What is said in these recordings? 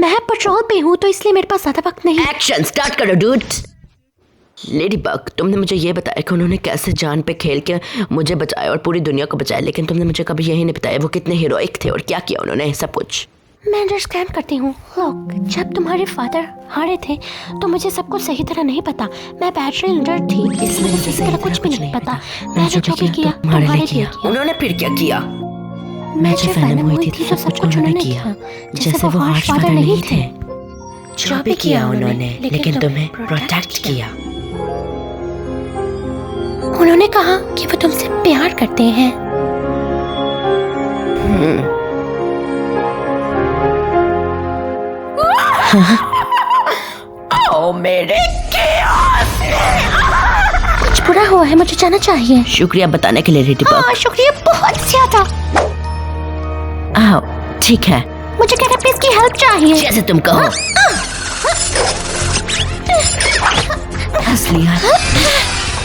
मैं पेट्रोल पे हूँ तो इसलिए मेरे पास ज्यादा वक्त नहीं। एक्शन स्टार्ट करो डूड। लेडी बग, तुमने मुझे ये बताया कि उन्होंने कैसे जान पे खेल के मुझे बचाया और पूरी दुनिया को बचाया, लेकिन तुमने मुझे कभी यही नहीं बताया वो कितने हीरोइक थे और क्या किया उन्होंने सब कुछ। मैं अंडरस्टैंड करती हूँ। लोग, जब तुम्हारे फादर हारे थे तो मुझे सब कुछ सही तरह नहीं पता। मैं बैटरी इंजर्ड थी, इसलिए मुझे सही तरह कुछ भी नहीं पता। मैंने जो भी किया तुम्हारे लिए किया। उन्होंने फिर क्या किया? मैं जब फैनम हुई थी तो सब कुछ उन्होंने किया जैसे वो हार्श फादर नहीं थे। जो भी किया उन्होंने, लेकिन तुम्हें प्रोटेक्ट किया। उन्होंने कहा कि वो तुमसे प्यार करते हैं। ओ मेरे कुछ बुरा हुआ है, मुझे जाना चाहिए। शुक्रिया बताने के लिए लेडी बग। हाँ, शुक्रिया बहुत ज्यादा। आओ ठीक है, मुझे कैरेपिस की हेल्प चाहिए। जैसे तुम कहो।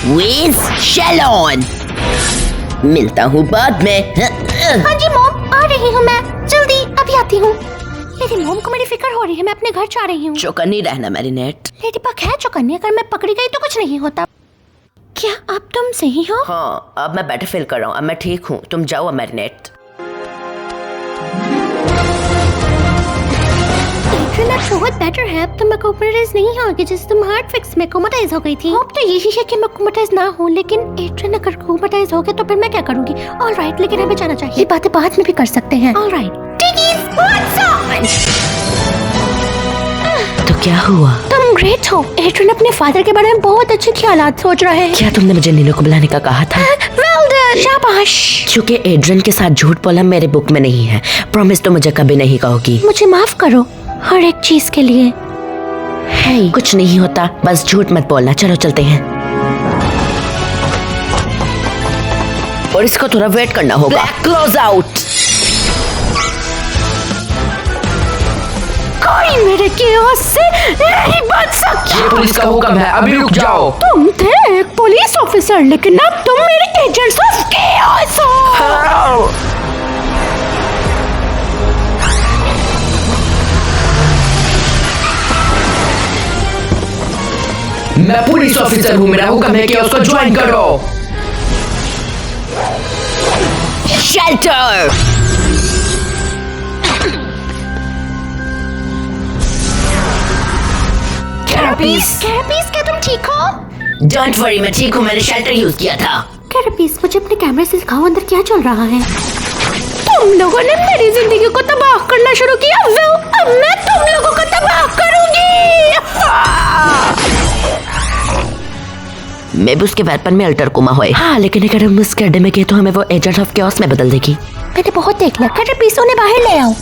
विज शैलोन, मिलता हूँ बाद में। हाँ जी मॉम, आ रही हूँ मैं, जल्दी अभी आती हूँ। लेडी मॉम को मेरी फिक्र हो रही है, मैं अपने घर जा रही हूँ। चौकन्नी रहना मैरिनेट। लेडी बग है चौकन्नी, अगर मैं पकड़ी गई तो कुछ नहीं होता। क्या अब तुम सही हो? हाँ, अब मैं बेटर फील कर रहा हूँ, अब मैं ठीक हूँ। तुम जाओ मैरिनेट। बहुत बेटर है, अब तो मैं कोमाटाइज नहीं होगी जैसे तुम हार्ट फिक्स में कोमाटाइज हो गई थी। अब तो यही है कि मैं कोमाटाइज ना हूँ, लेकिन एड्रियन अगर कोमाटाइज हो गया तो फिर मैं क्या करूँगी? ऑलराइट, लेकिन हमें जाना चाहिए। ये बातें बाद में भी कर सकते हैं। ऑलराइट। तो क्या हुआ? तुम ग्रेट हो। एड्रियन अपने फादर के बारे में बहुत अच्छे ख्यालात सोच रहे हैं। क्या तुमने मुझे नीलो को बुलाने का कहा था? वेल डन, शाबाश। क्योंकि एड्रियन के साथ झूठ बोलना मेरे बुक में नहीं है। प्रॉमिस तो मुझे कभी नहीं कहोगी। मुझे माफ करो हर एक चीज के लिए। हे, कुछ नहीं होता, बस झूठ मत बोलना। चलो चलते हैं। और इसको थोड़ा वेट करना होगा। Close out. कोई मेरे केओस से नहीं बच सकता। ये पुलिस का हुक्म है, अभी रुक जाओ। तुम थे एक पुलिस ऑफिसर, लेकिन अब तुम मेरे एजेंट्स ऑफ केओस हो। मैं पुलिस ऑफिसर हूँ, मेरा हुक्म है कि उसको ज्वाइन करो। शेल्टर। कैरेपिस, क्या तुम ठीक हो? डोंट वरी, मैं ठीक हूँ। मैंने शेल्टर यूज किया था। कैरेपिस, मुझे अपने कैमरे से दिखाओ अंदर क्या चल रहा है। तुम लोगों ने मेरी जिंदगी को तबाह करना शुरू किया। अब मैं तुम लोगों को तबाह करूंगी। मैं भी उसके वेपन में अल्टर कोमा होए। हाँ, लेकिन अगर हम उसके अड्डे में गए तो हमें वो एजेंट ऑफ केओस में बदल देगी। मैंने बहुत देख लिया। कैरेपिस, उन्हें बाहर ले आओ।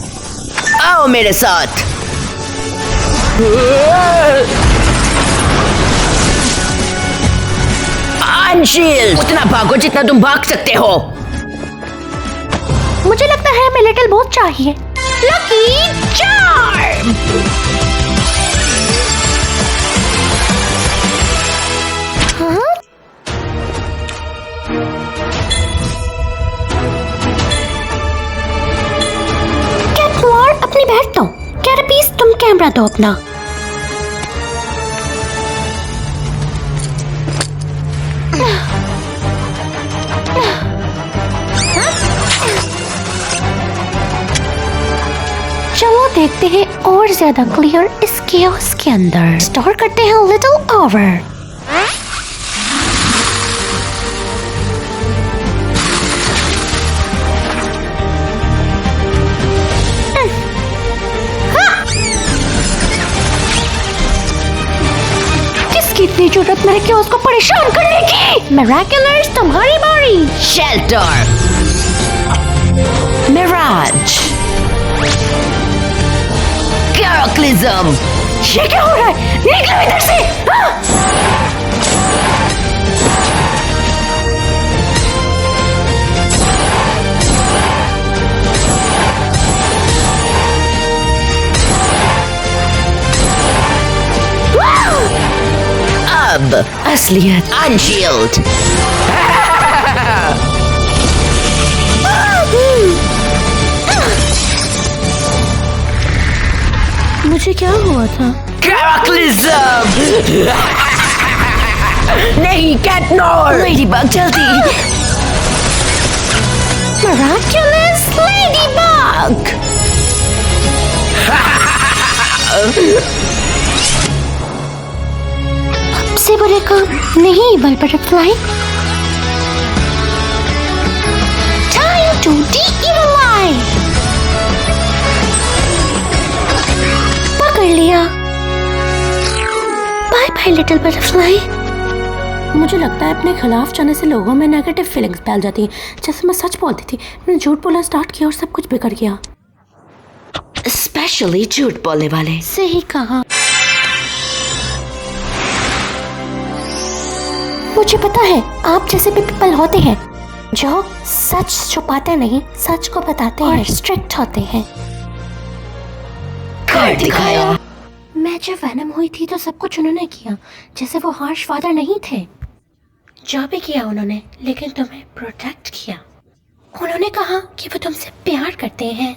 आओ मेरे साथ। अनशील्ड। उतना भागो जितना तुम भाग सकते हो। मुझे लगता है हमें लिटिल बहुत चाहिए। Lucky charm. हाँ? कैटवार, अपनी बैठ दो। कैरेपिस, तुम कैमरा दो अपना। चलो देखते हैं और ज्यादा क्लियर इस केओस के अंदर। स्टोर करते हैं लिटिल ओवर। किसकी इतनी जरूरत मेरे केओस को परेशान करने की? मिरेकुलर्स, तुम्हारी बारी। शेल्टर। मिराज। कैरोक्लिज्म। ये क्या हो रहा है? निकलो इधर से। अब असलियत। अनशील्ड। मुझे क्या हुआ था? कैटक्लिज्म! नहीं, कैटनोर! लेडीबग जल्दी। Miraculous Ladybug! सबसे बड़े काम नहीं बल बटरफ्लाई। Time to de-evilize! पकड़ लिया। Bye bye little butterfly. मुझे लगता है अपने खिलाफ जाने से लोगों में नेगेटिव फीलिंग्स फैल जाती हैं। जैसे मैं सच बोलती थी, मैंने झूठ बोलना स्टार्ट किया और सब कुछ बिगड़ गया। स्पेशली झूठ बोलने वाले। सही कहा। मुझे पता है आप जैसे भी पीपल होते हैं जो सच छुपाते नहीं, सच को बताते हैं, स्ट्रिक्ट होते हैं। कर दिखाया। मैं जब वैनम हुई थी तो सब कुछ उन्होंने किया, जैसे वो हार्श फादर नहीं थे। जो भी किया उन्होंने, लेकिन तुम्हें प्रोटेक्ट किया। उन्होंने कहा कि वो तुमसे प्यार करते हैं।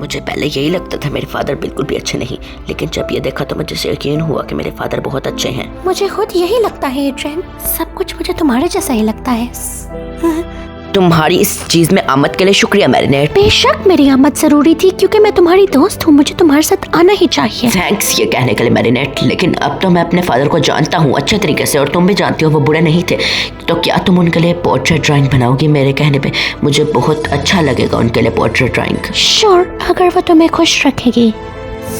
मुझे पहले यही लगता था मेरे फादर बिल्कुल भी अच्छे नहीं, लेकिन जब ये देखा तो मुझे यकीन हुआ कि मेरे फादर बहुत अच्छे हैं। मुझे खुद यही लगता है एड्रियन, सब कुछ मुझे तुम्हारे जैसा ही लगता है। तुम्हारी इस चीज में आमद के लिए शुक्रिया मैरिनेट। बेशक मेरी आमद जरूरी थी क्योंकि मैं तुम्हारी दोस्त हूँ, मुझे तुम्हारे साथ आना ही चाहिए। थैंक्स ये कहने के लिए मैरिनेट, लेकिन अब तो मैं अपने फादर को जानता हूँ अच्छे तरीके से और तुम भी जानती हो वो बुरे नहीं थे। तो क्या तुम उनके लिए पोर्ट्रेट ड्राइंग बनाओगी? मेरे कहने पे मुझे बहुत अच्छा लगेगा उनके लिए पोर्ट्रेट ड्राइंग। श्योर, अगर वो तुम्हें खुश रखेगी।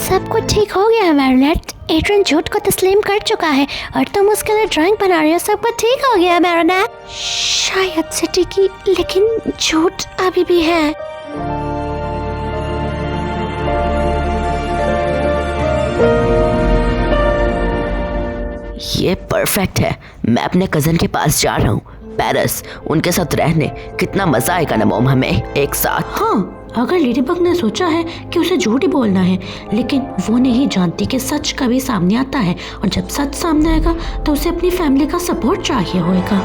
सब कुछ ठीक हो गया है मैरिनेट। एड्रियन झूठ को तस्लीम कर चुका है और तुम उसके लिए ड्राइंग बना रही हो। सब कुछ ठीक हो गया है मैरिनेट। शायद सिटी की, लेकिन झूठ अभी भी है। ये परफेक्ट है। मैं अपने कजन के पास जा रहा हूँ पेरिस, उनके साथ रहने। कितना मजा आएगा ना मोम हमें एक साथ। हाँ, अगर लेडीबग ने सोचा है कि उसे झूठ ही बोलना है, लेकिन वो नहीं जानती कि सच कभी सामने आता है और जब सच सामने आएगा तो उसे अपनी फैमिली का सपोर्ट चाहिए होगा।